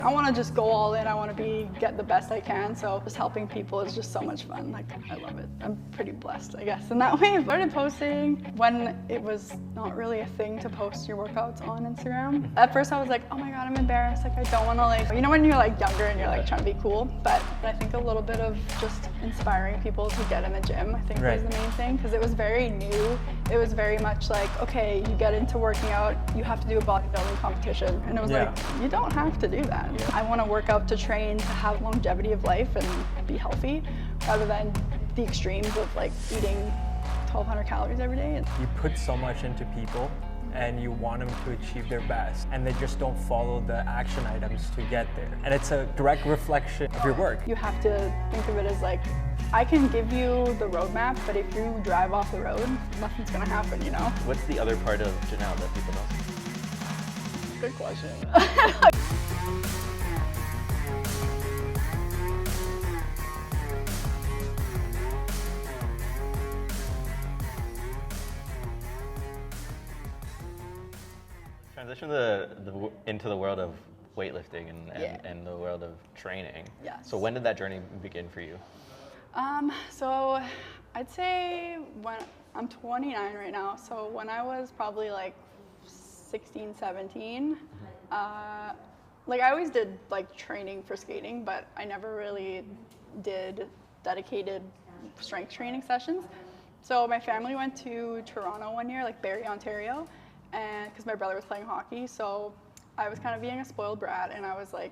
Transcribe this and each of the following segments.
I want to just go all in. I want to get the best I can. So just helping people is just so much fun. Like, I love it. I'm pretty blessed, I guess, in that way. I started posting when it was not really a thing to post your workouts on Instagram. At first I was like, oh my God, I'm embarrassed. Like, I don't want to, like, you know, when you're like younger and you're like trying to be cool. But I think a little bit of just inspiring people to get in the gym, I think was the main thing, because it was very new. It was very much like, okay, you get into working out, you have to do a bodybuilding competition. And it was like, you don't have to do that. I want to work out to train to have longevity of life and be healthy, rather than the extremes of like eating 1,200 calories every day. You put so much into people and you want them to achieve their best, and they just don't follow the action items to get there. And it's a direct reflection of your work. You have to think of it as like, I can give you the roadmap, but if you drive off the road, nothing's gonna happen, you know? What's the other part of Janelle that people don't? Good question. Transition into the world of weightlifting and the world of training. Yes. So when did that journey begin for you? So I'd say when I'm 29 right now. So when I was probably like 16, 17, like I always did like training for skating, but I never really did dedicated strength training sessions. So my family went to Toronto one year, like Barrie, Ontario, and because my brother was playing hockey, so I was kind of being a spoiled brat, and I was like,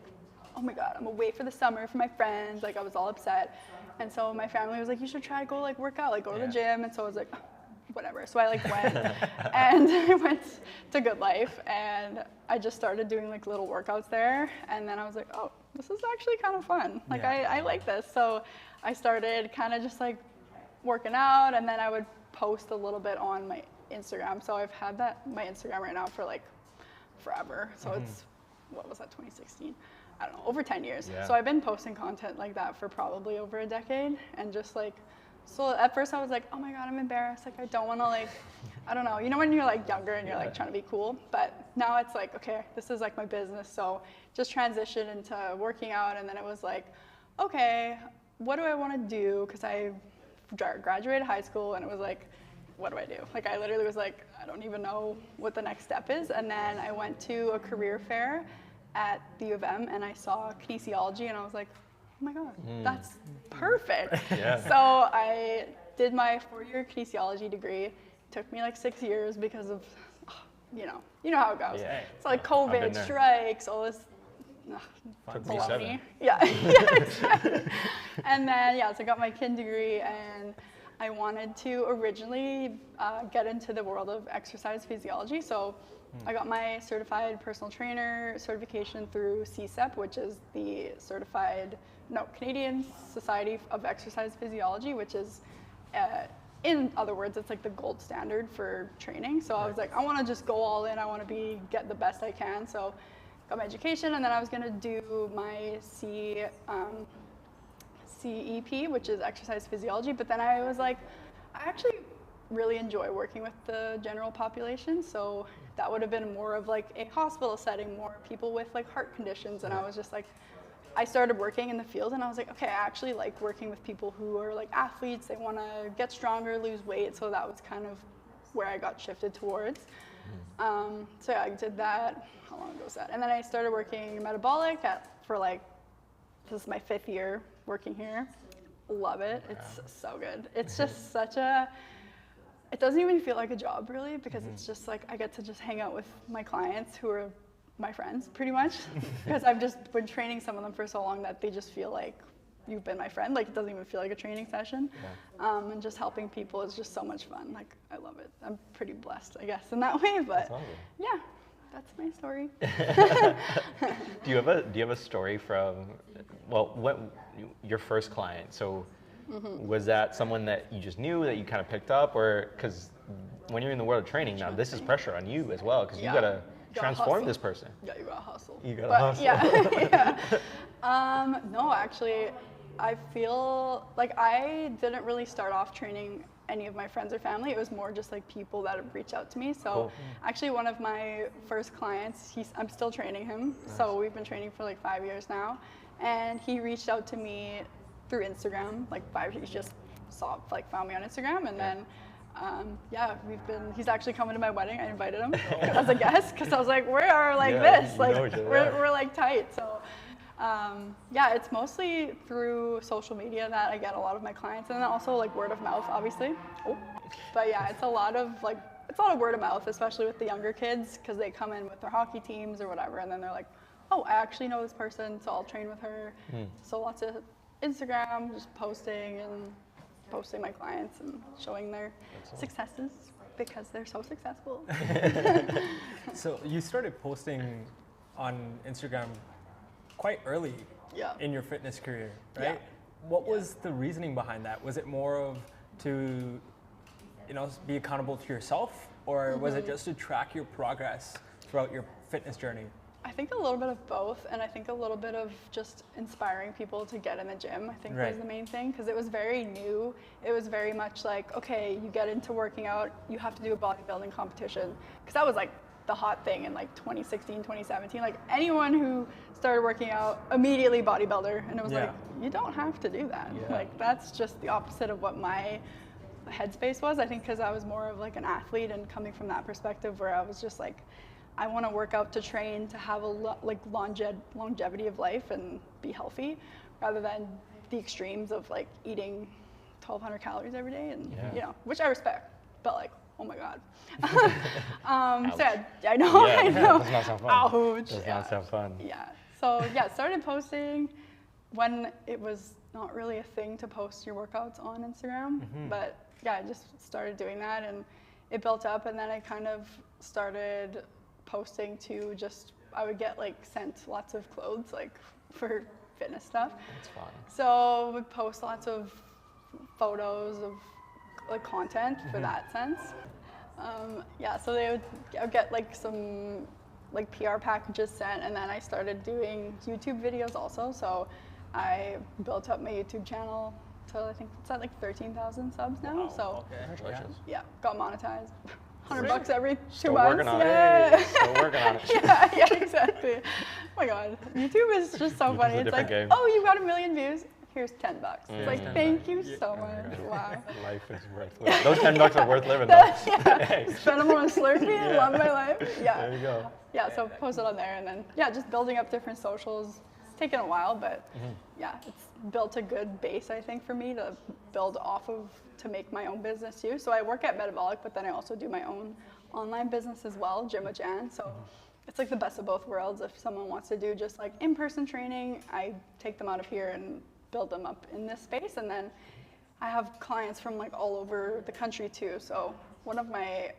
oh my God, I'm gonna wait for the summer for my friends. Like, I was all upset. And so my family was like, you should try to go like work out, like go to the gym. And so I was like, whatever. So I like went and I went to Good Life, and I just started doing like little workouts there. And then I was like, oh, this is actually kind of fun. Like I like this. So I started kind of just like working out, and then I would post a little bit on my Instagram. So I've had my Instagram right now for like forever. So it's, what was that, 2016? I don't know, over 10 years. So I've been posting content like that for probably over a decade, and just like, so at first I was like, oh my God, I'm embarrassed. Like, I don't want to like, I don't know, you know, when you're like younger and you're like trying to be cool, but now it's like, okay, this is like my business. So just transitioned into working out. And then it was like, okay, what do I want to do? Cause I graduated high school, and it was like, what do I do? Like, I literally was like, I don't even know what the next step is. And then I went to a career fair at the U of M, and I saw kinesiology, and I was like, oh my God, that's perfect. So I did my 4-year kinesiology degrey. It took me like 6 years because of, you know how it goes. It's like COVID, strikes, all this baloney. And then, so I got my kin degree, and I wanted to originally get into the world of exercise physiology. So I got my certified personal trainer certification through CSEP, which is the Canadian Society of Exercise Physiology, which is, in other words, it's like the gold standard for training. So I was like, I want to just go all in. I want to get the best I can. So got my education, and then I was going to do my CEP, which is exercise physiology. But then I was like, I actually really enjoy working with the general population. So that would have been more of like a hospital setting, more people with like heart conditions. And I was just like, I started working in the field, and I was like, okay, I actually like working with people who are like athletes. They want to get stronger, lose weight. So that was kind of where I got shifted towards. So yeah, I did that. How long ago was that? And then I started working in Metabolic for like, this is my 5th year working here. Love it. It's so good. It's just it doesn't even feel like a job really, because it's just like, I get to just hang out with my clients who are my friends pretty much, because I've just been training some of them for so long that they just feel like you've been my friend. Like, it doesn't even feel like a training session. And just helping people is just so much fun. Like, I love it. I'm pretty blessed, I guess, in that way, but yeah, that's my story. Do you have a story from, your first client? So was that someone that you just knew, that you kind of picked up, or because when you're in the world of training now, this is pressure on you as well, because you gotta transform this person. Yeah, you gotta hustle. You gotta hustle. No, actually, I feel like I didn't really start off training any of my friends or family. It was more just like people that have reached out to me. So Cool. actually one of my first clients, I'm still training him. So we've been training for like 5 years now. And he reached out to me through Instagram, he just found me on Instagram. And then, he's actually coming to my wedding. I invited him as a guest because I was like, we are this, we're like tight. So it's mostly through social media that I get a lot of my clients, and then also like word of mouth, obviously. But yeah, it's a lot of word of mouth, especially with the younger kids, because they come in with their hockey teams or whatever, and then they're like, oh, I actually know this person, so I'll train with her. So lots of Instagram, just posting my clients and showing their successes because they're so successful. So you started posting on Instagram quite early in your fitness career, right? Yeah. What was the reasoning behind that? Was it more of to, be accountable to yourself, or was it just to track your progress throughout your fitness journey? I think a little bit of both, and I think a little bit of just inspiring people to get in the gym, I think was the main thing, because it was very new. It was very much like, okay, you get into working out, you have to do a bodybuilding competition, because that was like the hot thing in like 2016, 2017. Like anyone who started working out, immediately bodybuilder, and it was like, you don't have to do that. Like that's just the opposite of what my headspace was, I think, because I was more of like an athlete, and coming from that perspective where I was just like, I want to work out to train to have a longevity of life and be healthy, rather than the extremes of like eating 1,200 calories every day, and which I respect, but like, oh my god. Sad. I know. Yeah, I know. Does not sound fun. Ouch. Does not sound fun. Yeah. So started posting when it was not really a thing to post your workouts on Instagram, but I just started doing that, and it built up, and then I kind of started posting to I would get like sent lots of clothes like for fitness stuff. That's fun. So would post lots of photos of like content for that sense. So I would get like some like PR packages sent, and then I started doing YouTube videos also. So I built up my YouTube channel to, I think it's at like 13,000 subs now. Wow, So okay. Congratulations. got monetized. $100 every 2 Still months. working on it. Still working on it. yeah, exactly. Oh my God, YouTube is just so YouTube's funny. a It's different like, game. oh, you got 1 million views. Here's $10. It's like, $10. thank you so much. Wow. Life is worth living. Those $10 are worth living though. Spend them on a Slurpee. Love my life. Yeah. There you go. Yeah. So post it on there, and then just building up different socials. It's taken a while, but it's built a good base, I think, for me to build off of to make my own business too. So I work at Metabolic, but then I also do my own online business as well, Gym with Jan. So it's like the best of both worlds. If someone wants to do just like in-person training, I take them out of here and build them up in this space. And then I have clients from like all over the country too. So one of my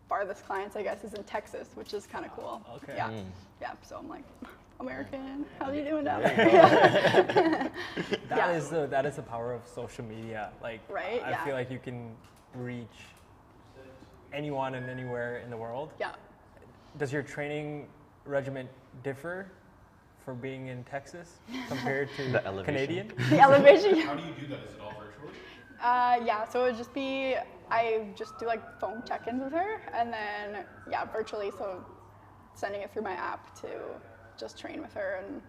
farthest clients, I guess, is in Texas, which is kind of cool. Okay. Yeah. So I'm like, American, how are you doing down there? That is the power of social media. Like, Right, I feel like you can reach anyone and anywhere in the world. Yeah. Does your training regimen differ for being in Texas compared to The elevation. Canadian? The elevation. How do you do that? Is it all virtually? So it would just be, I just do like phone check-ins with her, and then virtually, so sending it through my app to just train with her and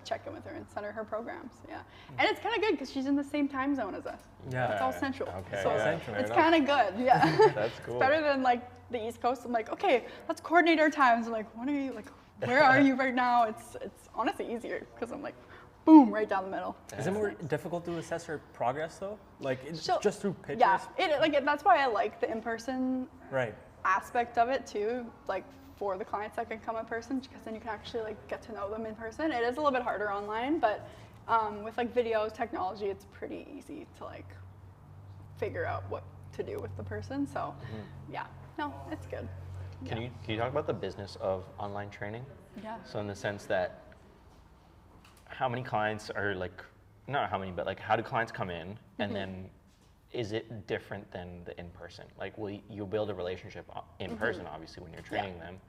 check in with her and send her programs. And it's kind of good because she's in the same time zone as us. Yeah. It's all central. Okay. So Central. it's kind of good. Yeah. That's cool. It's better than like the East Coast. I'm like, okay, let's coordinate our times. I'm like, what are you like? Where are you right now? It's honestly easier because I'm like, boom, right down the middle. Is it more difficult to assess her progress though? Like So- just through pictures? Yeah, that's why I like the in-person Right. aspect of it too, like for the clients that can come in person, because then you can actually like get to know them in person. It is a little bit harder online, but with like videos, technology, it's pretty easy to like figure out what to do with the person. So it's good. Can you talk about the business of online training? Yeah. So in the sense that how many clients are like, not how many, but like how do clients come in, and then is it different than the in-person? Like you'll build a relationship in person, obviously, when you're training them.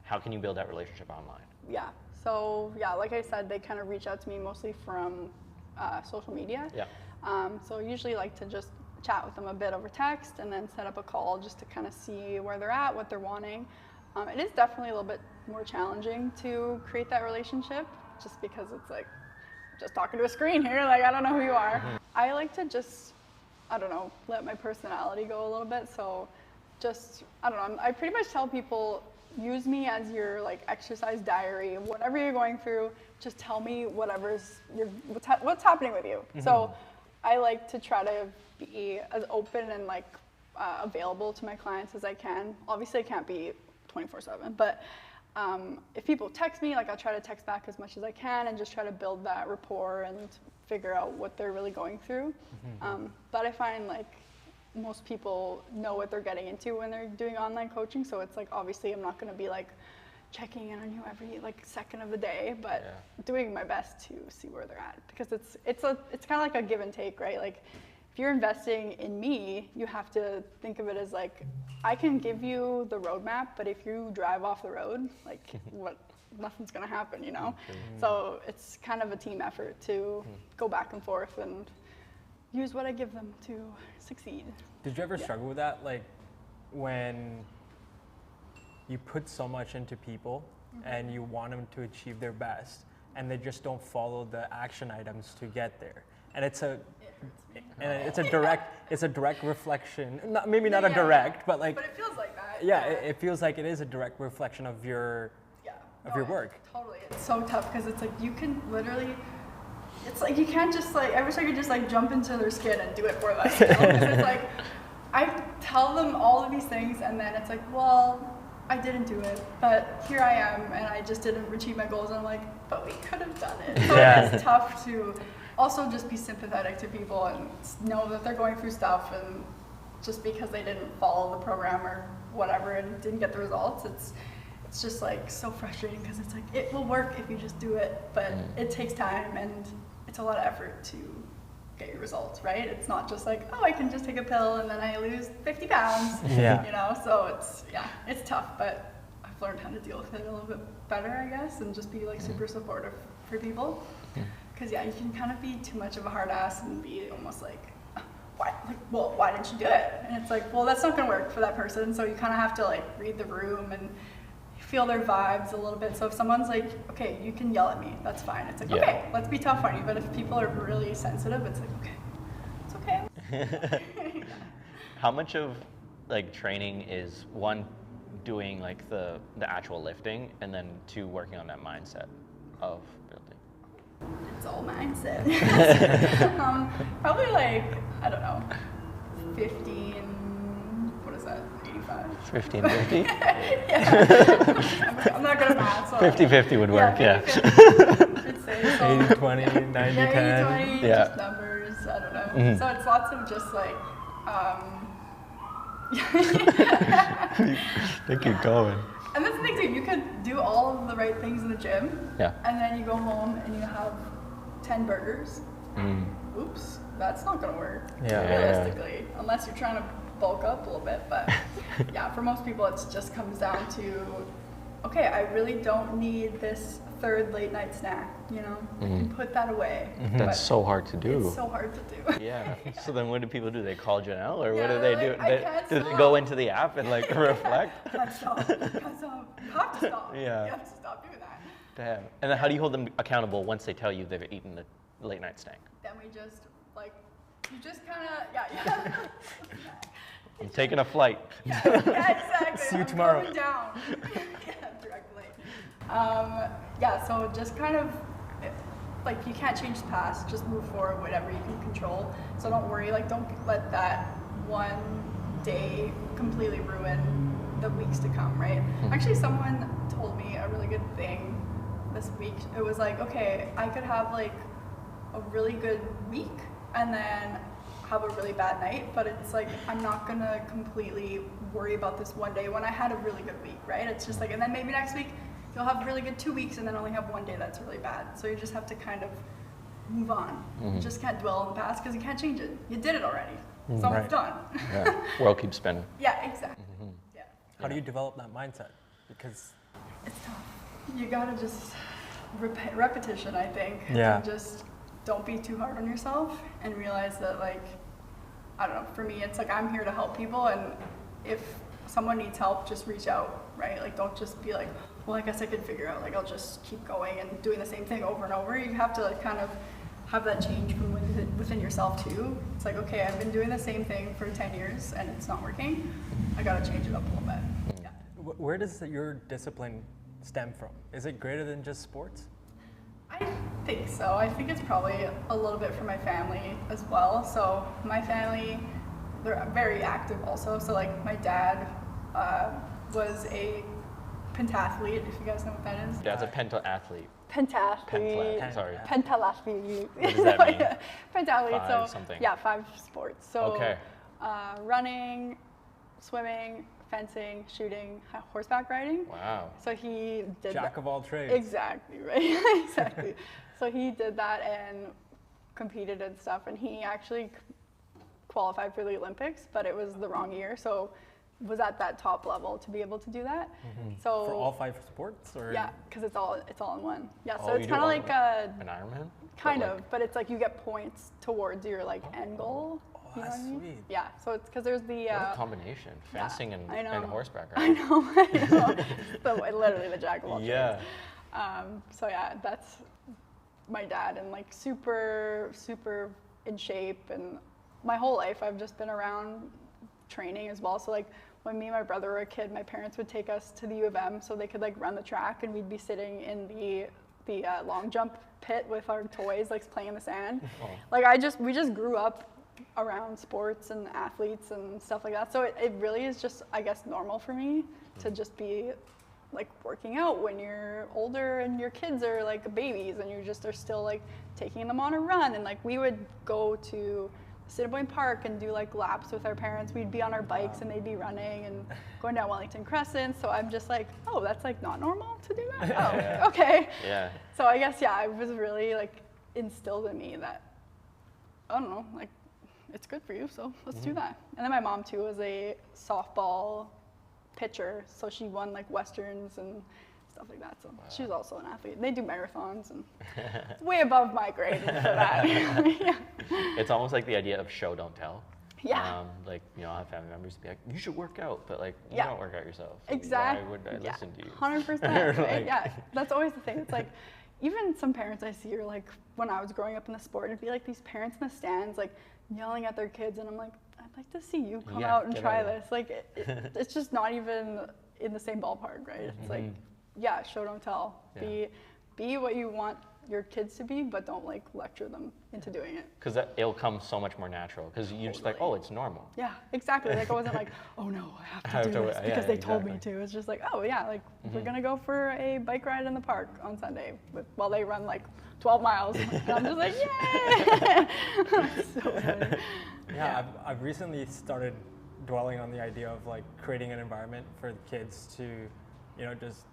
How can you build that relationship online? Yeah. So like I said, they kind of reach out to me mostly from social media. Yeah. So I usually like to just chat with them a bit over text and then set up a call just to kind of see where they're at, what they're wanting. It is definitely a little bit more challenging to create that relationship just because it's like just talking to a screen here, like I don't know who you are. I like to just, I don't know, let my personality go a little bit. So just, I don't know, I pretty much tell people, use me as your like exercise diary. Whatever you're going through, just tell me what's happening with you. So I like to try to be as open and like available to my clients as I can. Obviously I can't be 24/7, but if people text me, like I'll try to text back as much as I can and just try to build that rapport and figure out what they're really going through. But I find like most people know what they're getting into when they're doing online coaching, so it's like obviously I'm not going to be like checking in on you every like second of the day, but doing my best to see where they're at, because it's kind of like a give and take, right? Like if you're investing in me, you have to think of it as like I can give you the roadmap, but if you drive off the road, like nothing's going to happen, you know? So it's kind of a team effort to go back and forth and use what I give them to succeed. Did you ever struggle with that? Like when you put so much into people and you want them to achieve their best and they just don't follow the action items to get there. And it's a direct reflection, maybe not a direct, but like. But it feels like that. Yeah, it feels like it is a direct reflection of your your work. Totally, it's so tough because it's like you can literally. It's like you can't just like, I wish I could just like jump into their skin and do it for them. You know? 'Cause it's like, I tell them all of these things and then it's like, well, I didn't do it, but here I am and I just didn't achieve my goals. And I'm like, but we could have done it. So it's tough to also just be sympathetic to people and know that they're going through stuff, and just because they didn't follow the program or whatever and didn't get the results, it's just like so frustrating because it's like it will work if you just do it, but it takes time and it's a lot of effort to get your results, right? It's not just like, oh, I can just take a pill and then I lose 50 pounds, you know? So it's tough, but I've learned how to deal with it a little bit better, I guess, and just be like super supportive for people. Because you can kind of be too much of a hard ass and be almost like, why didn't you do it? And it's like, well, that's not gonna work for that person. So you kind of have to like read the room and feel their vibes a little bit. So if someone's like, okay, you can yell at me, that's fine. It's like, okay, let's be tough on you. But if people are really sensitive, it's like, okay, it's okay. How much of like training is one, doing like the actual lifting, and then two, working on that mindset of building? It's all mindset. Probably like, I don't know, 50 and what is that? 50 and 50? Yeah. I'm not good at math. So 50-50 would work, yeah. 50-50. I'd say so. 80-20, 90-10. 80-20, just numbers, I don't know. So it's lots of just like, I think you're going. And that's the thing too, you could do all of the right things in the gym, and then you go home and you have 10 burgers. Oops, that's not gonna work, realistically, unless you're trying to bulk up a little bit. But for most people it just comes down to, okay, I really don't need this third late night snack, you know, I can put that away. That's so hard to do. It's so hard to do. So then what do people do? They call Janelle, or what do they do? Do they go into the app and like reflect? Can't stop. You have to stop. You have to stop doing that. Damn. And then how do you hold them accountable once they tell you they've eaten the late night snack? Then we just like, you just kind of, I'm taking a flight. Exactly. See you tomorrow. Going down. Directly. So just kind of, like, you can't change the past, just move forward, whatever you can control. So don't worry, like, don't let that one day completely ruin the weeks to come, right? Actually, someone told me a really good thing this week. It was like, okay, I could have like a really good week and then have a really bad night, but it's like I'm not gonna completely worry about this one day when I had a really good week, right? It's just like, and then maybe next week you'll have really good 2 weeks and then only have one day that's really bad. So you just have to kind of move on. You just can't dwell on the past because you can't change it. You did it already. So it's done. World keeps spinning. Exactly. How do you develop that mindset? Because it's tough. You gotta just repetition, I think. Yeah. And just don't be too hard on yourself and realize that like I don't know, for me, it's like I'm here to help people, and if someone needs help, just reach out, right? Like, don't just be like, well, I guess I could figure out, like, I'll just keep going and doing the same thing over and over. You have to like kind of have that change from within yourself too. It's like, okay, I've been doing the same thing for 10 years and it's not working. I gotta change it up a little bit. Yeah. Where does your discipline stem from? Is it greater than just sports? I think so. I think it's probably a little bit from my family as well. So my family, they're very active also. So like my dad was a pentathlete, if you guys know what that is. Dad's a pentathlete. Pentathlete. Sorry. Pentathlete. What does that mean? Pentathlete. Five So something. yeah, 5 sports. So Okay. Running, swimming, fencing, shooting, horseback riding. Wow. So he did Jack of all trades. Exactly, right? Exactly. So he did that and competed and stuff, and he actually qualified for the Olympics, but it was the wrong year, so was at that top level to be able to do that. So For all 5 sports, or yeah, because it's all in one. Yeah, so Oh, it's you do kind of all like an Ironman? kind of, but it's like you get points towards your like end goal. You know that's what I mean? sweet. Yeah, so it's because there's the What a combination. Fencing and horseback I riding. know, I know. So literally the jack of all trades. Yeah. So yeah, that's my dad, and like super in shape, and my whole life I've just been around training as well. So like when me and my brother were a kid, my parents would take us to the U of M so they could like run the track, and we'd be sitting in the long jump pit with our toys, like playing in the sand. Oh. Like we just grew up around sports and athletes and stuff like that. So it really is just, I guess, normal for me to just be like working out when you're older and your kids are like babies and you just are still like taking them on a run. And like we would go to Assiniboine Park and do like laps with our parents. We'd be on our bikes and they'd be running and going down Wellington Crescent. So I'm just like, oh, that's like not normal to do that? Oh, okay. Yeah. So I guess, yeah, it was really like instilled in me that, I don't know, like it's good for you, so let's do that. And then my mom too was a softball pitcher, so she won like Westerns and stuff like that. So she was also an athlete. And they do marathons, and it's way above my grade for that. Yeah. It's almost like the idea of show, don't tell. Yeah. Like, you know, I have family members be like, you should work out, but like, you Yeah. don't work out yourself. Exactly. Why would I listen to you? 100%. Right? Like- Yeah, that's always the thing. It's like, even some parents I see are like, when I was growing up in the sport, it'd be like these parents in the stands, like yelling at their kids, and I'm like, I'd like to see you come Yeah, out and get try out. this. Like, it's just not even in the same ballpark, right? It's like, yeah, show, don't tell. Yeah. Be what you want your kids to be, but don't like lecture them into doing it. Because it'll come so much more natural. Because you're just like, oh, it's normal. Yeah, exactly. Like I wasn't like, oh no, I have to do this because they told me to. It's just like, oh yeah, like we're gonna go for a bike ride in the park on Sunday while they run like 12 miles. And I'm just like, yay! So funny. Yeah, I've recently started dwelling on the idea of like creating an environment for the kids to, you know, just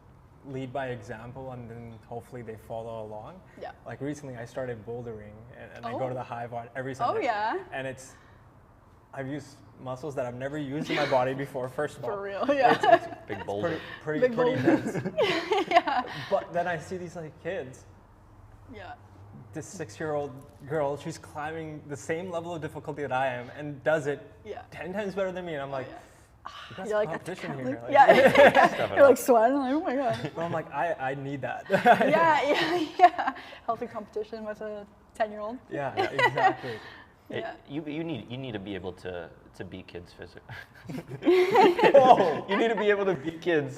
lead by example, and then hopefully they follow along. Yeah. Like recently I started bouldering, and I Oh. go to the Hive on every Sunday. Oh yeah. And I've used muscles that I've never used in my body before, first of all. For real, yeah. Big boulder. Pretty Big intense. Yeah. But then I see these like kids, Yeah. this 6-year-old girl, she's climbing the same level of difficulty that I am and does it Yeah. 10 times better than me. And I'm like, Yeah. you got You're some like, that's competition kind here. of Like, yeah. You're like sweating, like, oh my god. But I'm like, I need that. Yeah. Healthy competition with a 10-year-old. Yeah, exactly. Yeah. You need to be able to beat kids physically. Whoa. You need to be able to beat kids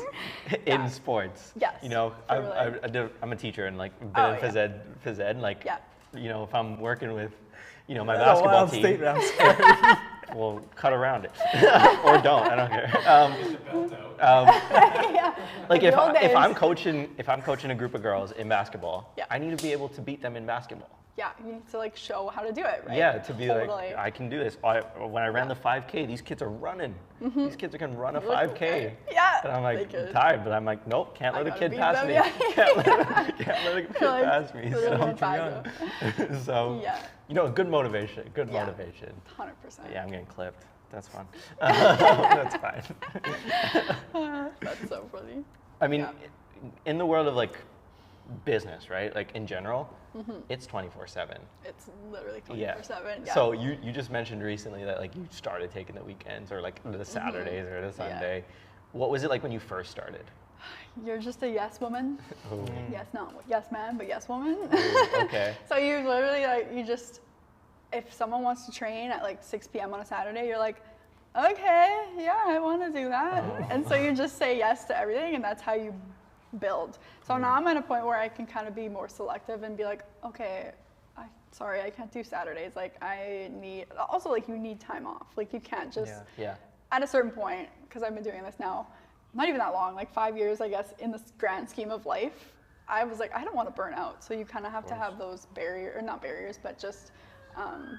in sports. Yes, You know, totally. I'm a teacher and like been Oh, in phys ed, and like, Yeah. you know, if I'm working with, you know, my That's a basketball wild team, statement, I'm sorry. we'll cut around it or don't. I don't care. Yeah. Like The old if I'm days. coaching a group of girls in basketball, Yeah. I need to be able to beat them in basketball. Yeah, you need to like show how to do it, right? Yeah, to be Totally. like, I can do this. When I ran the 5K, these kids are running. These kids can run a 5K. Yeah. And I'm they like, could. tired, but I'm like, nope, can't I let a gotta kid beat pass them, me. yeah. Can't let a kid Like, pass me. literally So, on fire. so Yeah. you know, good motivation. Good Yeah. motivation. 100%. Yeah, I'm getting clipped. That's fun. That's fine. That's so funny. I mean, Yeah. in the world of like business, right? Like in general, it's 24/7. It's literally 24/7. Yeah. So you just mentioned recently that like you started taking the weekends or like the Saturdays or the Sunday. Yeah. What was it like when you first started? You're just a yes woman. Oh. Yes, not yes man, but yes woman. Ooh, okay. So you literally like, you just, if someone wants to train at like 6 p.m. on a Saturday, you're like, okay, yeah, I want to do that. Oh. And so you just say yes to everything, and that's how you build. So now I'm at a point where I can kind of be more selective and be like, okay, sorry, I can't do Saturdays. Like I need, also like you need time off. Like you can't just, at a certain point, because I've been doing this now, not even that long, like 5 years, I guess, in this grand scheme of life, I was like, I don't want to burn out. So you kind of have to have those barriers, or not barriers, but just, another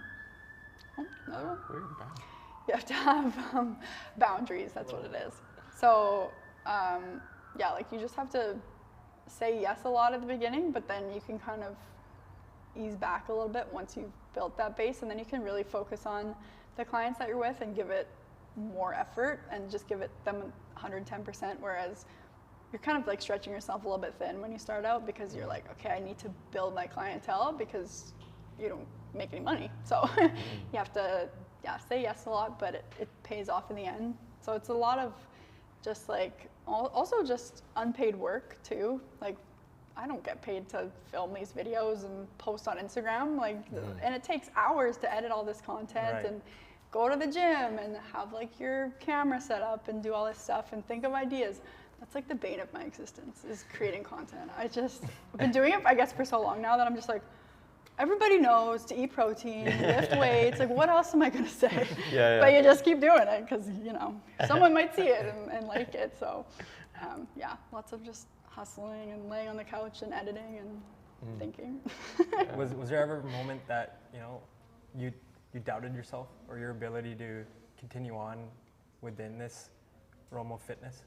one? Weird. You have to have boundaries, that's what it is. So, yeah, like you just have to say yes a lot at the beginning, but then you can kind of ease back a little bit once you've built that base, and then you can really focus on the clients that you're with and give it more effort and just give it them 110%, whereas you're kind of like stretching yourself a little bit thin when you start out, because you're like, okay, I need to build my clientele because you don't make any money. So you have to say yes a lot, but it pays off in the end. So it's a lot of just like, also just unpaid work too. Like I don't get paid to film these videos and post on Instagram, like, and it takes hours to edit all this content and go to the gym and have like your camera set up and do all this stuff and think of ideas. That's like the bane of my existence, is creating content. I've been doing it, I guess, for so long now that I'm just like, everybody knows to eat protein, lift weights, like what else am I gonna say? But you just keep doing it because, you know, someone might see it and like it. So lots of just hustling and laying on the couch and editing and thinking. Was there ever a moment that, you know, you doubted yourself or your ability to continue on within this realm of fitness?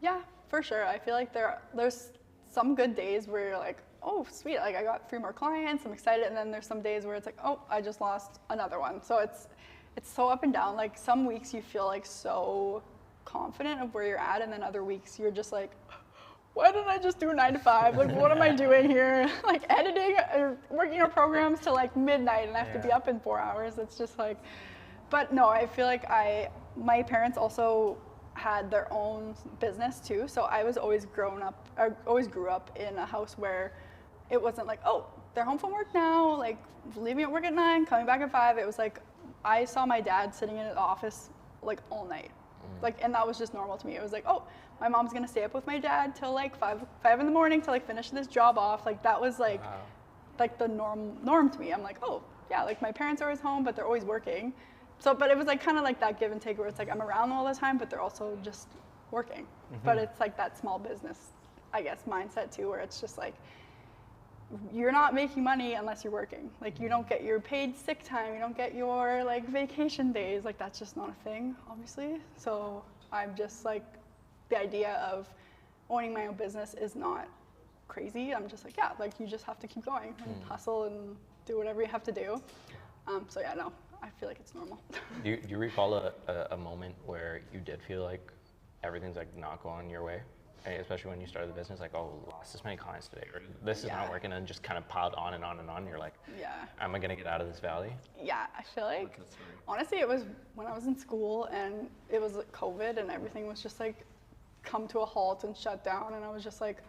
Yeah, for sure. I feel like there's some good days where you're like, oh, sweet, like I got 3 more clients, I'm excited. And then there's some days where it's like, oh, I just lost another one. So it's so up and down. Like some weeks you feel like so confident of where you're at, and then other weeks you're just like, why didn't I just do a 9 to 5? Like, what am I doing here? Like editing or working on programs till like midnight, and I have to be up in 4 hours. It's just like, but no, I feel like my parents also had their own business too. So I was always grew up in a house where it wasn't like, oh, they're home from work now, like leaving at work at 9, coming back at 5. It was like, I saw my dad sitting in the office like all night. Like, and that was just normal to me. It was like, oh, my mom's gonna stay up with my dad till like 5 in the morning to like finish this job off. Like that was like, like the norm to me. I'm like, oh yeah, like my parents are always home, but they're always working. So, but it was like kind of like that give and take where it's like I'm around them all the time, but they're also just working. But it's like that small business, I guess, mindset too, where it's just like, you're not making money unless you're working. Like you don't get your paid sick time, you don't get your like vacation days. Like that's just not a thing, obviously. So I'm just like, the idea of owning my own business is not crazy. I'm just like, yeah, like you just have to keep going and hustle and do whatever you have to do. So yeah, no, I feel like it's normal. Do you recall a moment where you did feel like everything's like not going your way? Especially when you started the business, like, oh, lost this many clients today, or this is not working, and just kind of piled on and on and on. You're like, am I gonna get out of this valley? Yeah, I feel like, honestly, it was when I was in school and it was like COVID and everything was just like come to a halt and shut down, and I was just like,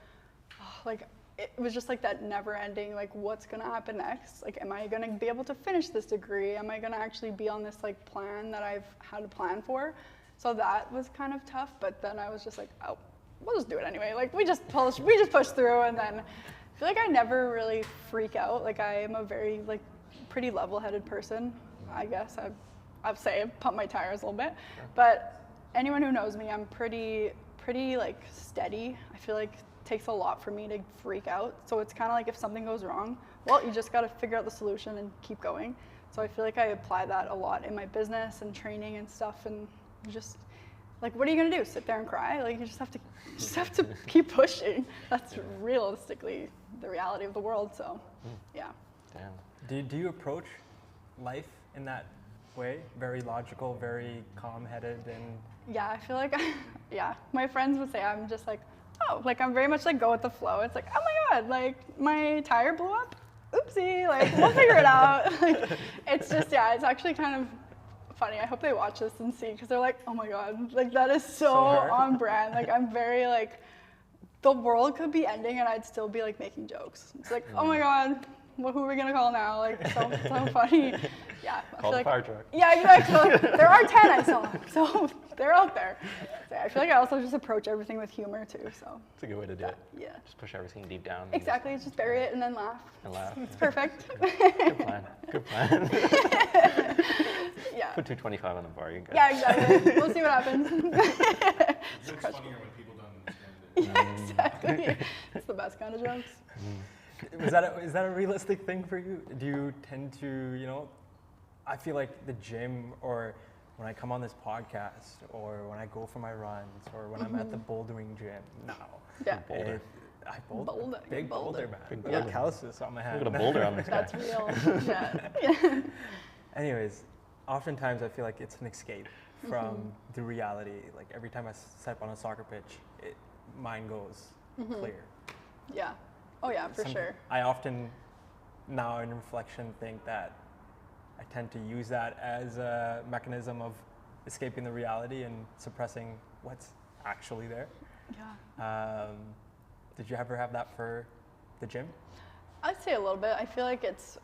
oh, like it was just like that never ending, like what's gonna happen next? Like, am I gonna be able to finish this degree? Am I gonna actually be on this like plan that I've had a plan for? So that was kind of tough, but then I was just like, oh, we'll just do it anyway. Like we just push through, and then I feel like I never really freak out. Like I am a very like pretty level-headed person, I guess. I'd say I pump my tires a little bit, but anyone who knows me, I'm pretty like steady. I feel like it takes a lot for me to freak out. So it's kind of like if something goes wrong, well, you just got to figure out the solution and keep going. So I feel like I apply that a lot in my business and training and stuff, and just like, what are you gonna do? Sit there and cry? Like, you just have to keep pushing. That's realistically the reality of the world. So, yeah. Damn. Do you approach life in that way? Very logical, very calm-headed, and yeah, I feel like my friends would say I'm just like oh, like I'm very much like go with the flow. It's like, oh my God, like my tire blew up. Oopsie, like we'll figure it out. Like, it's just, yeah, it's actually kind of funny. I hope they watch this and see, because they're like, oh my God, like that is so on brand. Like I'm very like, the world could be ending and I'd still be like making jokes. It's like, oh my God, well, who are we gonna call now? Like so funny. Yeah. Call the fire truck. Yeah, exactly. There are 10 I saw, so they're out there. So I feel like I also just approach everything with humor too. So It's a good way to do it. yeah. Just push everything deep down. Exactly. Just bury it and then laugh. And laugh. It's perfect. Good plan. Good plan. Yeah. Put 225 on the bar. You're good. Yeah, exactly. We'll see what happens. It's funnier when people don't understand it. Yeah, exactly. It's the best kind of jokes. Is that a realistic thing for you? Do you tend to, you know, I feel like the gym, or when I come on this podcast, or when I go for my runs, or when I'm at the bouldering gym now. Yeah. Boulder. I boulder. Boulder. Big boulder, man. Big I boulder. got calluses on my hand. Look at a boulder on this guy. That's real. Yeah. Anyways, oftentimes I feel like it's an escape from the reality. Like every time I step on a soccer pitch, mine goes clear. Yeah. Oh yeah, for sure. I often, now in reflection, think that I tend to use that as a mechanism of escaping the reality and suppressing what's actually there. Yeah. Did you ever have that for the gym? I'd say a little bit. I feel like it's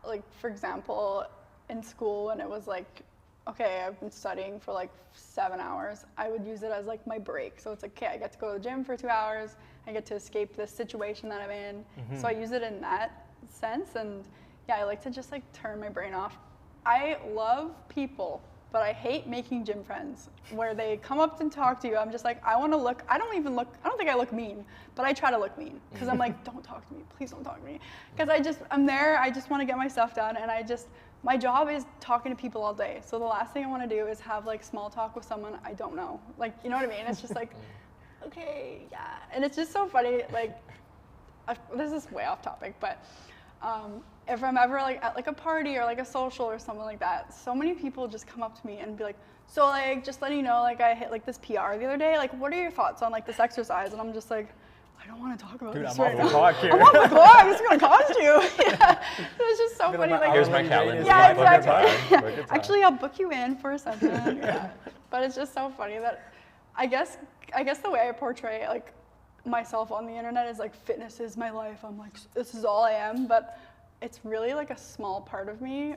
like, for example, in school when it was like, okay, I've been studying for like 7 hours, I would use it as like my break. So it's like, okay, I get to go to the gym for 2 hours, I get to escape this situation that I'm in. So I use it in that sense, and yeah, I like to just like turn my brain off. I love people, but I hate making gym friends where they come up and talk to you. I'm just like, I want to look, I don't think I look mean, but I try to look mean because I'm like, don't talk to me, please don't talk to me. Because I'm there, I just want to get my stuff done, and my job is talking to people all day. So the last thing I want to do is have like small talk with someone I don't know. Like, you know what I mean? It's just like, okay, yeah. And it's just so funny, like, this is way off topic, but if I'm ever like at like a party or like a social or something like that, so many people just come up to me and be like, so like, just letting you know, like I hit like this PR the other day, like what are your thoughts on like this exercise? And I'm just like, I don't want to talk about this right now. I'm off the clock here. I'm off the clock, it's gonna cost you. Yeah. It's just so funny. Like, Here's my calendar. yeah, Book your time. exactly. Book your time. Actually, I'll book you in for a session. Yeah. But it's just so funny that I guess the way I portray like myself on the internet is like fitness is my life. I'm like, this is all I am, but it's really like a small part of me.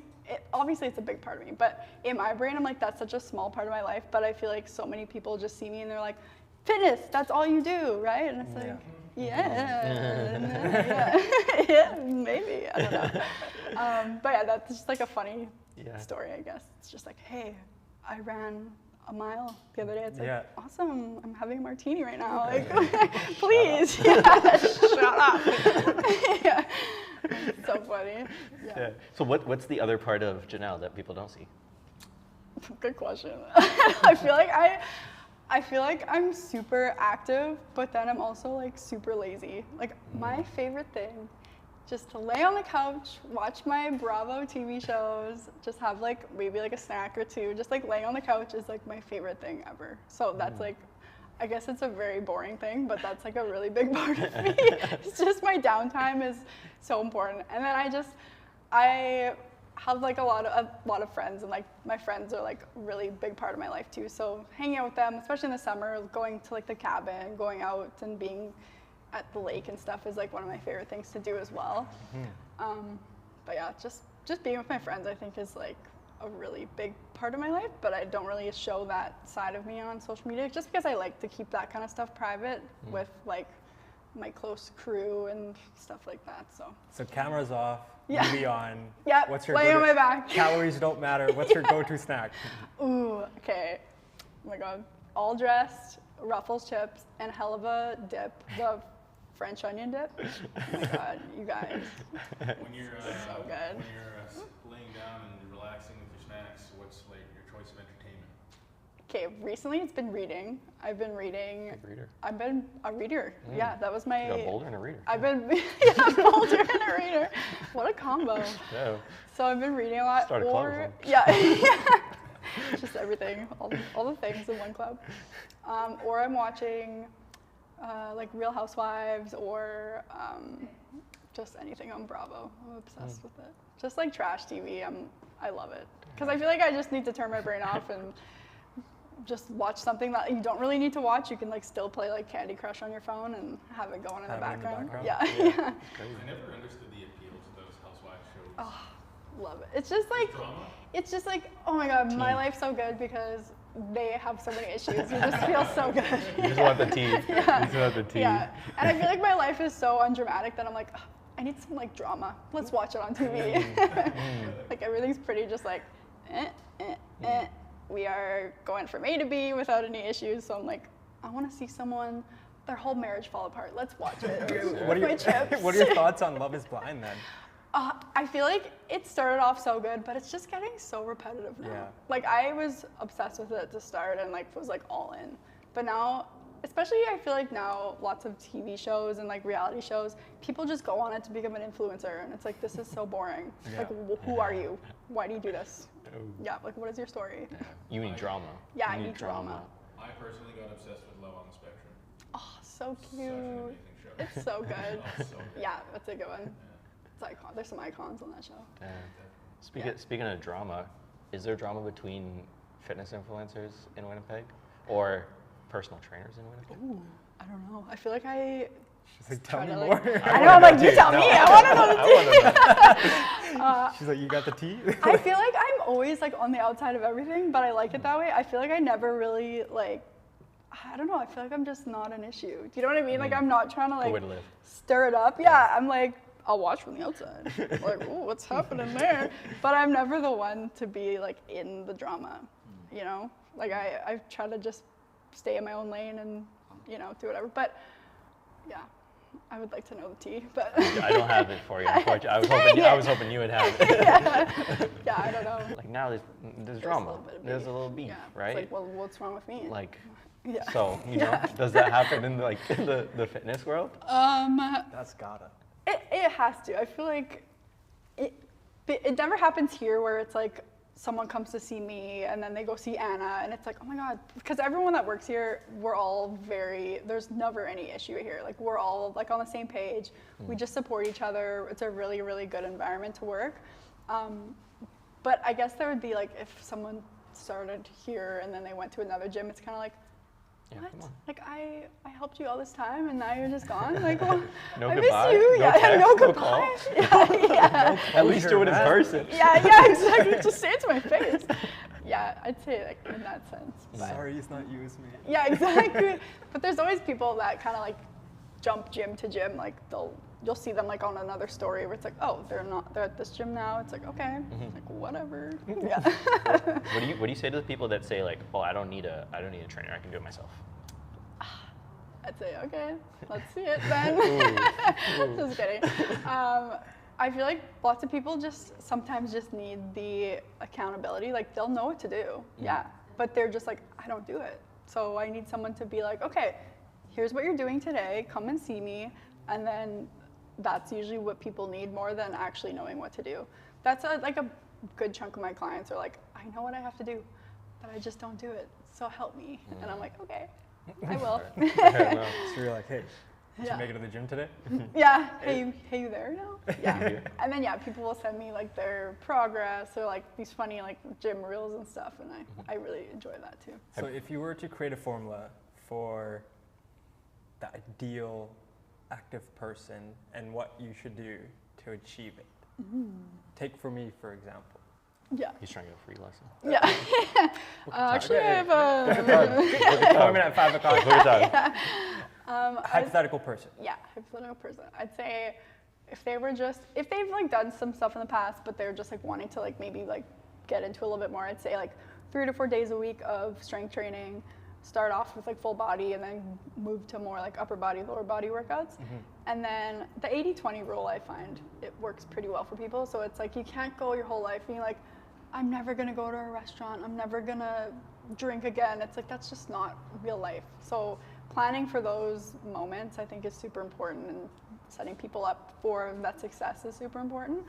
Obviously it's a big part of me, but in my brain I'm like, that's such a small part of my life. But I feel like so many people just see me and they're like, fitness, that's all you do, right? And it's like, yeah, maybe, I don't know. But yeah, that's just like a funny story, I guess. It's just like, hey, I ran a mile the other day. It's like, awesome, I'm having a martini right now. Like, please, shut up. Yeah. It's so funny. Yeah. So what's the other part of Janelle that people don't see? Good question. I feel like I'm super active, but then I'm also like super lazy. Like my favorite thing, just to lay on the couch, watch my Bravo TV shows, just have like maybe like a snack or two, just like laying on the couch is like my favorite thing ever. So that's like, I guess it's a very boring thing, but that's like a really big part of me. It's just my downtime is so important. And then I have like a lot of friends, and like my friends are like a really big part of my life too. So hanging out with them, especially in the summer, going to like the cabin, going out and being at the lake and stuff is like one of my favorite things to do as well. But yeah, just being with my friends I think is like a really big part of my life, but I don't really show that side of me on social media just because I like to keep that kind of stuff private with like my close crew and stuff like that. So cameras off, movie on. Yeah, What's your laying on my back. Calories don't matter. What's your go-to snack? Ooh, okay. Oh my God. All dressed, Ruffles chips, and hell of a dip, the French onion dip. Oh my God, you guys. When you're so good. When you're laying down and relaxing with your snacks, what's like your choice of entertainment? Okay, recently it's been reading. I've been reading. Good reader. I've been a reader. Yeah, that was my. You got a boulder and a reader. I've been a boulder and a reader. What a combo. Yeah. So I've been reading a lot. Start a club or something. Yeah. Just everything, all the things in one club. Or I'm watching like Real Housewives or just anything on Bravo. I'm obsessed with it. Just like trash TV, I love it. Because I feel like I just need to turn my brain off and just watch something that you don't really need to watch. You can like still play like Candy Crush on your phone and have it going in the background. Yeah. I never understood the appeal to those housewives shows. Oh, love it. It's just like, Drama? it's just like, oh my God, my life's so good because they have so many issues. You just feel so good. You just want the tea. Yeah. You just want the tea. Yeah. And I feel like my life is so undramatic that I'm like, "Ugh, I need some like drama. Let's watch it on TV. Like everything's pretty just like, we are going from A to B without any issues. So I'm like, I want to see someone, their whole marriage fall apart. Let's watch it. What are your thoughts on Love is Blind then? I feel like it started off so good, but it's just getting so repetitive now. Yeah. Like I was obsessed with it to start and like was like all in. But now, especially I feel like now lots of TV shows and like reality shows, people just go on it to become an influencer and it's like, this is so boring. Yeah. Like who are you? Why do you do this? Oh. Yeah, like what is your story? You need drama. Yeah, You I need drama. I personally got obsessed with Love on the Spectrum. Oh, so Such an cute. amazing show. It's so good. Oh, so good. Yeah, that's a good one. It's icon. There's some icons on that show. Speaking of drama, is there drama between fitness influencers in Winnipeg or personal trainers in Winnipeg? Ooh, I don't know. I feel like I She's like, tell try me to, more. like, I know, I'm like, you tell me. I want to know the tea. She's like, you got the tea? I feel like I'm always like on the outside of everything, but I like it that way. I feel like I never really like, I don't know. I feel like I'm just not an issue. Do you know what I mean? Like I'm not trying to Good way like to live. stir it up. Yeah, I'm like, I'll watch from the outside. Like, ooh, what's happening there? But I'm never the one to be like in the drama, you know? Like I try to just stay in my own lane and, you know, do whatever. But yeah, I would like to know the tea, but. I don't have it for you, unfortunately. I was hoping you would have it. Yeah, I don't know. Like now there's drama. There's a little beef, Yeah. right? It's like, well, what's wrong with me? Like, yeah. so, you know, does that happen in like the fitness world? That's gotta. It has to. I feel like it never happens here where it's like someone comes to see me and then they go see Anna and it's like, oh my God, because everyone that works here, we're all there's never any issue here. Like we're all like on the same page. We just support each other. It's a really, really good environment to work. But I guess there would be like if someone started here and then they went to another gym, it's kind of like, Yeah, what? come on. Like I helped you all this time and now you're just gone? Like, well, No I goodbye, miss you. no Yeah, text, no no goodbye. call. Yeah. At least do it in man. person. Yeah, exactly. Just say it to my face. Yeah, I'd say like in that sense. But, Sorry, it's not you, it's me. yeah, exactly. But there's always people that kind of like jump gym to gym. Like you'll see them like on another story where it's like, oh, they're at this gym now. It's like, okay, like whatever. Yeah. What do you say to the people that say like, oh, I don't need a trainer, I can do it myself? I'd say, okay, let's see it then. Just kidding. I feel like lots of people sometimes just need the accountability. Like they'll know what to do, yeah, but they're just like, I don't do it. So I need someone to be like, okay, here's what you're doing today. Come and see me, and then that's usually what people need more than actually knowing what to do. That's like a good chunk of my clients are like, I know what I have to do, but I just don't do it. So help me, and I'm like, okay. I will. So you're like, hey, did Yeah. you make it to the gym today? Yeah. Hey, you there now? Yeah. And then people will send me like their progress or like these funny like gym reels and stuff, and I really enjoy that too. So if you were to create a formula for the ideal active person and what you should do to achieve it, take for me, for example. Yeah. He's trying to get a free lesson. Yeah. Actually, I have Coming at 5 o'clock. Look at that. Hypothetical person. Yeah, hypothetical person. I'd say if they've like done some stuff in the past, but they're just like wanting to like maybe like get into a little bit more, I'd say like 3 to 4 days a week of strength training. Start off with like full body and then move to more like upper body, lower body workouts. And then the 80-20 rule, I find it works pretty well for people. So it's like you can't go your whole life being like, I'm never gonna go to a restaurant, I'm never gonna drink again. It's like that's just not real life. So planning for those moments I think is super important, and setting people up for that success is super important.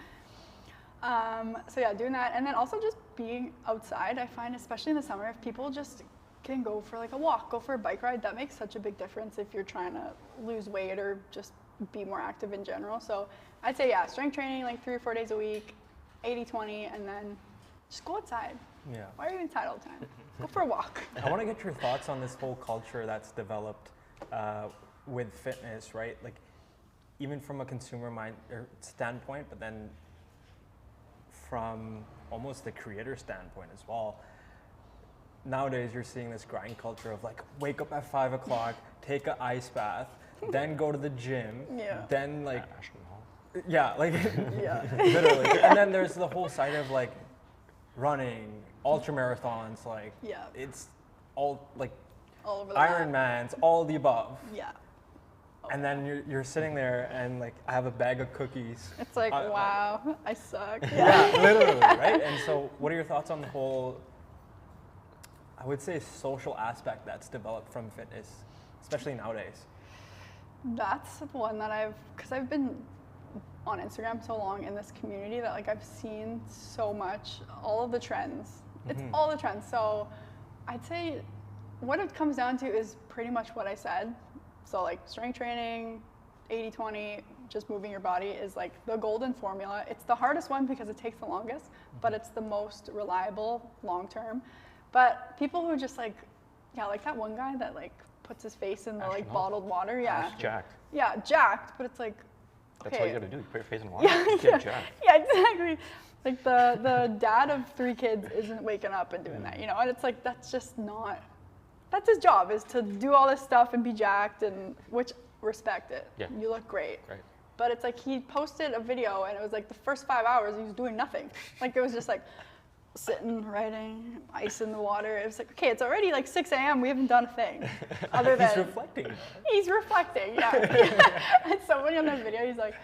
So yeah, doing that, and then also just being outside. I find especially in the summer, if people just walking, go for like a walk, go for a bike ride. That makes such a big difference if you're trying to lose weight or just be more active in general. So I'd say, yeah, strength training like 3 or 4 days a week, 80-20, and then just go outside. Yeah. Why are you inside all the time? Go for a walk. I want to get your thoughts on this whole culture that's developed with fitness, right? Like, even from a consumer mind or standpoint, but then from almost the creator standpoint as well. Nowadays, you're seeing this grind culture of like, wake up at 5 o'clock, take an ice bath, then go to the gym, then like, yeah, like, Yeah. literally. And then there's the whole side of like running, ultra marathons, like, Yeah. it's all like All over the map. Ironmans, all the above. Yeah. And then you're sitting there and like, I have a bag of cookies. It's like, wow, I suck. Yeah, literally, right? And so what are your thoughts on the whole, I would say, social aspect that's developed from fitness, especially nowadays? That's one that because I've been on Instagram so long in this community that like I've seen so much, all of the trends. It's all the trends. So I'd say what it comes down to is pretty much what I said. So like strength training, 80-20, just moving your body is like the golden formula. It's the hardest one because it takes the longest, but it's the most reliable long term. But people who just like, yeah, like that one guy that like puts his face in the like bottled water, yeah. He's jacked. Yeah, jacked, but it's like, okay. That's all you gotta do. You put your face in water. Yeah, you get jacked. Yeah, exactly. Like the dad of 3 kids isn't waking up and doing that, you know? And it's like, that's just not, that's his job, is to do all this stuff and be jacked, and which, respect it. Yeah. You look great. Right. But it's like he posted a video and it was like the first 5 hours he was doing nothing. Like it was just like sitting, writing, ice in the water. It was like, okay, it's already like 6 a.m. We haven't done a thing. Other than He's reflecting. He's reflecting, yeah. And somebody on that video, he's like,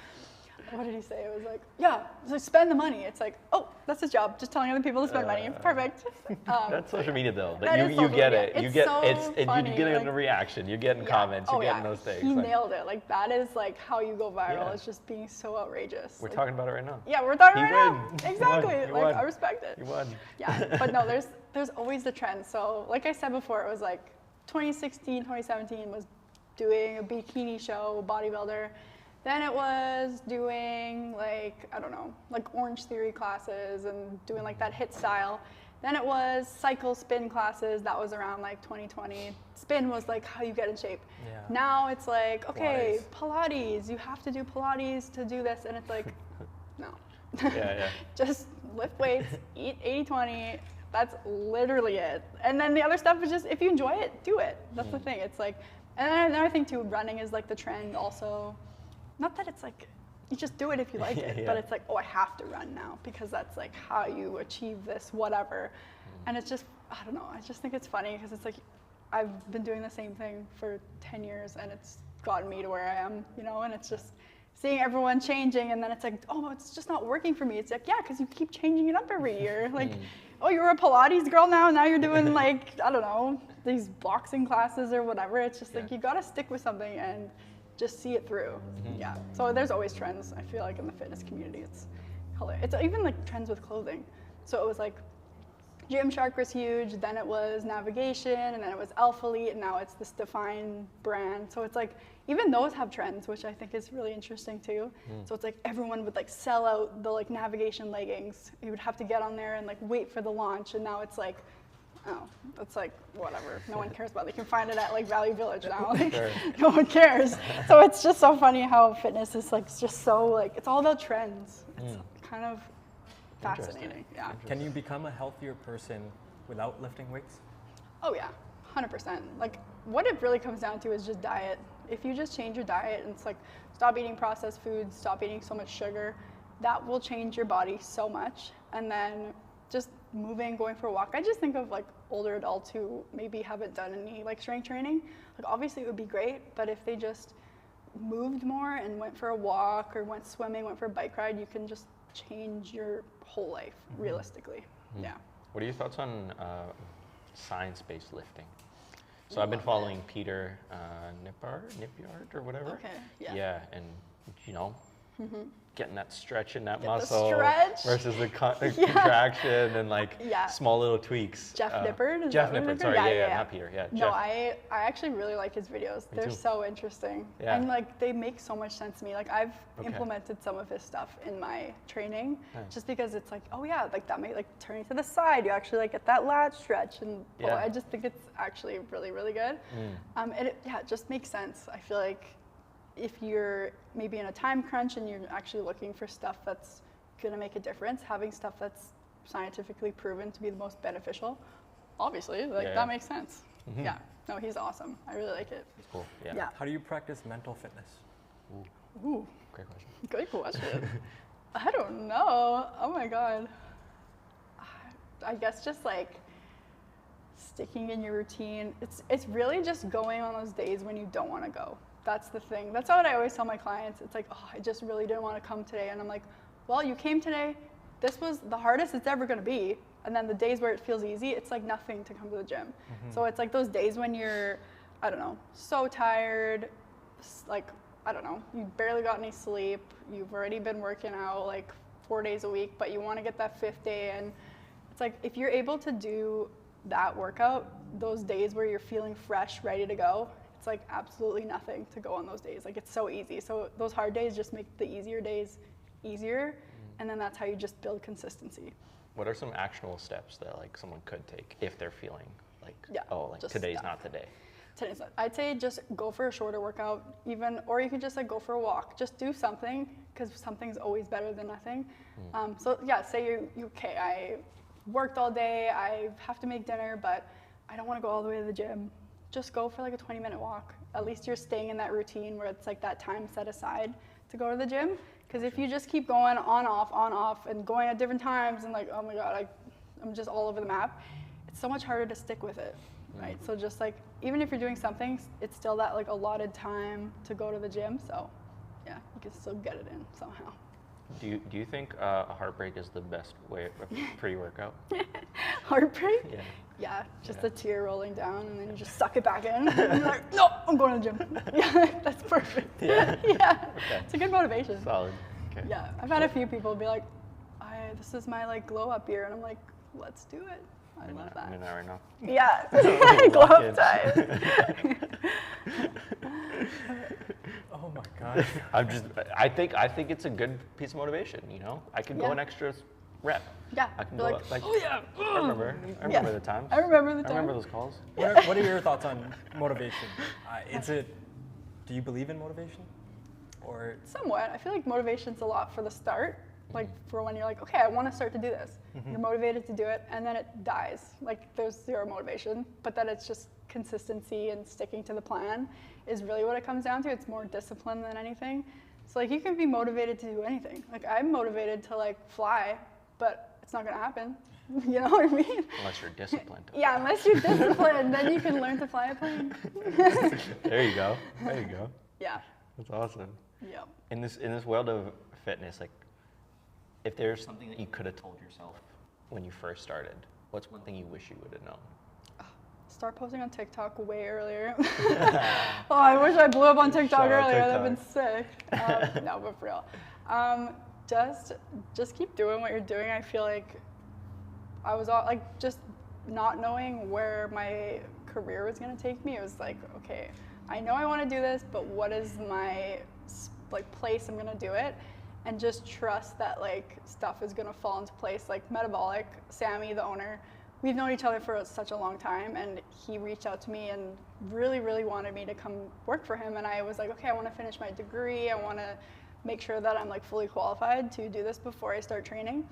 what did he say? It was like, yeah, so spend the money. It's like, oh, that's his job, just telling other people to spend money. Perfect. That's social media though. That is You social get media. it. You It's get so you funny, get like- a reaction. You're getting Yeah. comments. You're Oh, getting yeah. those things. He like, nailed it. Like that is like how you go viral. Yeah. It's just being so outrageous. We're Like, talking about it right now. yeah, we're talking He right win. now. You Exactly. won. You Like won. I respect it. You won. Yeah, but no, there's always the trend. So like I said before, it was like 2016, 2017 was doing a bikini show, bodybuilder. Then it was doing like, I don't know, like Orange Theory classes and doing like that HIIT style. Then it was cycle spin classes. That was around like 2020. Spin was like how you get in shape. Yeah. Now it's like, okay, Pilates. You have to do Pilates to do this. And it's like, no. Yeah. Just lift weights, eat 80-20. That's literally it. And then the other stuff is just, if you enjoy it, do it. That's the thing. It's like, and then another thing too, running is like the trend also. Not that it's like, you just do it if you like it, but it's like, oh, I have to run now because that's like how you achieve this, whatever. And it's just, I don't know, I just think it's funny because it's like, I've been doing the same thing for 10 years and it's gotten me to where I am, you know, and it's just seeing everyone changing and then it's like, oh, it's just not working for me. It's like, yeah, because you keep changing it up every year. Like, oh, you're a Pilates girl now you're doing like, I don't know, these boxing classes or whatever. It's just like, you got to stick with something and just see it through. Yeah. So there's always trends. I feel like in the fitness community, it's hilarious. It's even like trends with clothing. So it was like Gymshark was huge, then it was navigation, and then it was Elite, and now it's this Define brand. So it's like, even those have trends, which I think is really interesting too. So it's like everyone would like sell out the like navigation leggings. You would have to get on there and like wait for the launch, and now it's like, oh, that's like whatever. No one cares about it. You can find it at like Value Village now. Like, no one cares. So it's just so funny how fitness is like just so like, it's all about trends. It's kind of fascinating. Yeah. Can you become a healthier person without lifting weights? Oh yeah, 100%. Like what it really comes down to is just diet. If you just change your diet and it's like stop eating processed foods, stop eating so much sugar, that will change your body so much. And then just moving, going for a walk. I just think of like older adults who maybe haven't done any like strength training. Like obviously it would be great, but if they just moved more and went for a walk or went swimming, went for a bike ride, you can just change your whole life realistically. Yeah. What are your thoughts on science-based lifting? So I've been following Peter Nippard or whatever. Okay. Yeah. Yeah, and you know, getting that stretch in that Get the muscle stretch. versus the contraction and like Yeah. small little tweaks. Jeff Nippard? Is Jeff that what Nippard, it's sorry, called? yeah, not Peter, yeah. No, Jeff. I actually really like his videos. They're too. so interesting. Yeah. And like they make so much sense to me. Like I've Okay. implemented some of his stuff in my training Nice. just because it's like, oh yeah, like that may like turning to the side, you actually like get that lat stretch and pull. Yeah. I just think it's actually really, really good. And it just makes sense. I feel like if you're maybe in a time crunch and you're actually looking for stuff that's gonna make a difference, having stuff that's scientifically proven to be the most beneficial, obviously, like Yeah. that makes sense. Yeah, no, he's awesome. I really like it. That's cool. Yeah. Yeah. How do you practice mental fitness? Ooh, Great question. good question. I don't know. Oh my God. I guess just like sticking in your routine. It's really just going on those days when you don't want to go. That's the thing. That's what I always tell my clients. It's like, oh, I just really didn't want to come today. And I'm like, well, you came today. This was the hardest it's ever going to be. And then the days where it feels easy, it's like nothing to come to the gym. So it's like those days when you're, I don't know, so tired, like, I don't know, you barely got any sleep. You've already been working out like 4 days a week, but you want to get that 5th day. And it's like, if you're able to do that workout, those days where you're feeling fresh, ready to go, it's like absolutely nothing to go on those days. Like it's so easy. So those hard days just make the easier days easier. And then that's how you just build consistency. What are some actionable steps that like someone could take if they're feeling like, Yeah, oh, like just today's stop. not the day? I'd say just go for a shorter workout, or you can just like go for a walk. Just do something, because something's always better than nothing. So yeah, say you okay, I worked all day, I have to make dinner, but I don't want to go all the way to the gym. Just go for like a 20-minute walk. At least you're staying in that routine where it's like that time set aside to go to the gym. Because if you just keep going on, off, and going at different times and like, oh my God, I'm just all over the map, it's so much harder to stick with it, right? So just like, even if you're doing something, it's still that like allotted time to go to the gym. So yeah, you can still get it in somehow. Do you think a heartbreak is the best way of pre-workout? Heartbreak? Yeah. Yeah, just Yeah. a tear rolling down, and then you just suck it back in. And you're like, no, I'm going to the gym. Yeah, that's perfect. Yeah. Yeah, Okay. it's a good motivation. Solid. Okay. Yeah, I've had a few people be like, this is my like glow up year, and I'm like, let's do it. I love that. I'm in that right now. Yeah, glow Lock up in. time. Oh my gosh. I think it's a good piece of motivation, you know? I could go Yeah. an extra rep. Yeah, I can you're go like, like, oh yeah. I remember the times. I remember the I time. remember those calls. What are your thoughts on motivation? Do you believe in motivation? Or Somewhat. I feel like motivation's a lot for the start. Like for when you're like, okay, I want to start to do this. You're motivated to do it, and then it dies. Like there's zero motivation, but then it's just consistency and sticking to the plan is really what it comes down to. It's more discipline than anything. So like you can be motivated to do anything. Like I'm motivated to like fly, but it's not gonna happen. You know what I mean? Unless you're disciplined. Yeah, unless you're disciplined, then you can learn to fly a plane. There you go. There you go. Yeah. That's awesome. Yeah. In this world of fitness, like, if there's something that you could have told yourself when you first started, what's one thing you wish you would have known? Start posting on TikTok way earlier. Oh, I wish I blew up on TikTok Shout out earlier. That'd been TikTok. sick. No, but for real. Just keep doing what you're doing. I feel like I was all, like just not knowing where my career was gonna take me. It was like, okay, I know I want to do this, but what is my like place I'm gonna do it? And just trust that like stuff is gonna fall into place. Like Metabolic, Sammy, the owner, we've known each other for such a long time, and he reached out to me and really, really wanted me to come work for him. And I was like, okay, I want to finish my degree. I want to make sure that I'm like fully qualified to do this before I start training.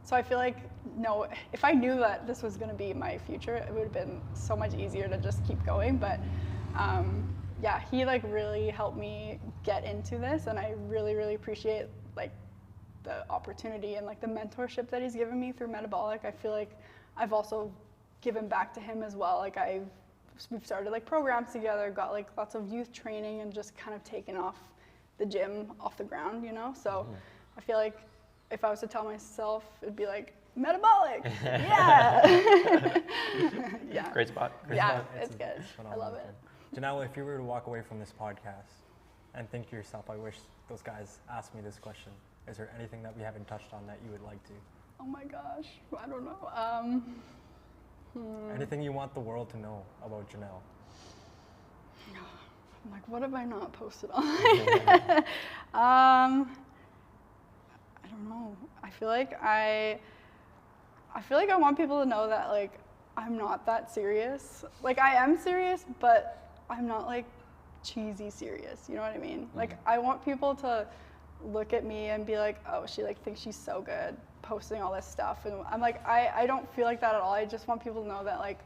So I feel like, no, if I knew that this was going to be my future, it would have been so much easier to just keep going. But yeah, he like really helped me get into this, and I really, really appreciate like the opportunity and like the mentorship that he's given me through Metabolic. I feel like I've also given back to him as well. Like we've started like programs together, got like lots of youth training, and just kind of taken off the gym off the ground, you know? So I feel like if I was to tell myself, it'd be like, Metabolic, yeah. Yeah. Great spot. Great Yeah, spot. it's good. I love it. Janelle, if you were to walk away from this podcast and think to yourself, I wish those guys asked me this question. Is there anything that we haven't touched on that you would like to? Oh my gosh, I don't know. Anything you want the world to know about Janelle? I'm like, what have I not posted on? I don't know. I feel like I want people to know that like I'm not that serious. Like I am serious, but I'm not like cheesy serious. You know what I mean? Like I want people to look at me and be like, oh, she like thinks she's so good posting all this stuff, and I'm like, I don't feel like that at all. I just want people to know that like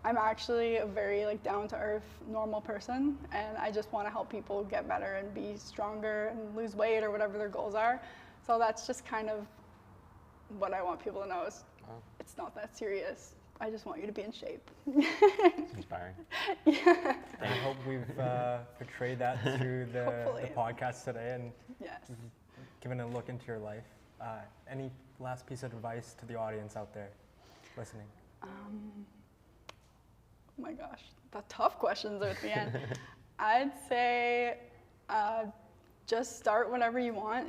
I'm actually a very like down to earth normal person, and I just want to help people get better and be stronger and lose weight or whatever their goals are. So that's just kind of what I want people to know is it's not that serious. I just want you to be in shape. It's inspiring. Yeah. I hope we've portrayed that through the podcast today and Yes. given a look into your life. Any last piece of advice to the audience out there listening? Oh my gosh, the tough questions are at the end. I'd say just start whenever you want.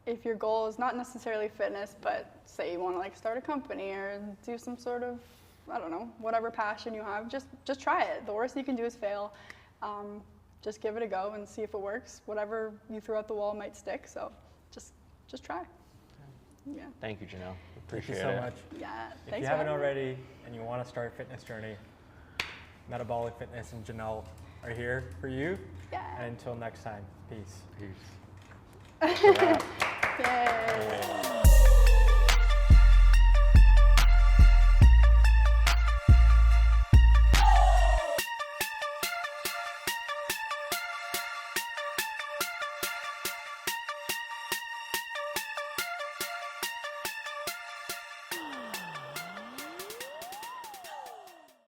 If your goal is not necessarily fitness, but say you want to like start a company or do some sort of, I don't know, whatever passion you have, just try it. The worst you can do is fail. Just give it a go and see if it works. Whatever you throw at the wall might stick. So just try. Yeah. Thank you, Janelle. Thank you Appreciate so it. much. Yeah. If Thanks you for haven't having me. already and you want to start a fitness journey, Metabolic Fitness and Janelle are here for you. Yeah. And until next time, peace. Peace. Yay.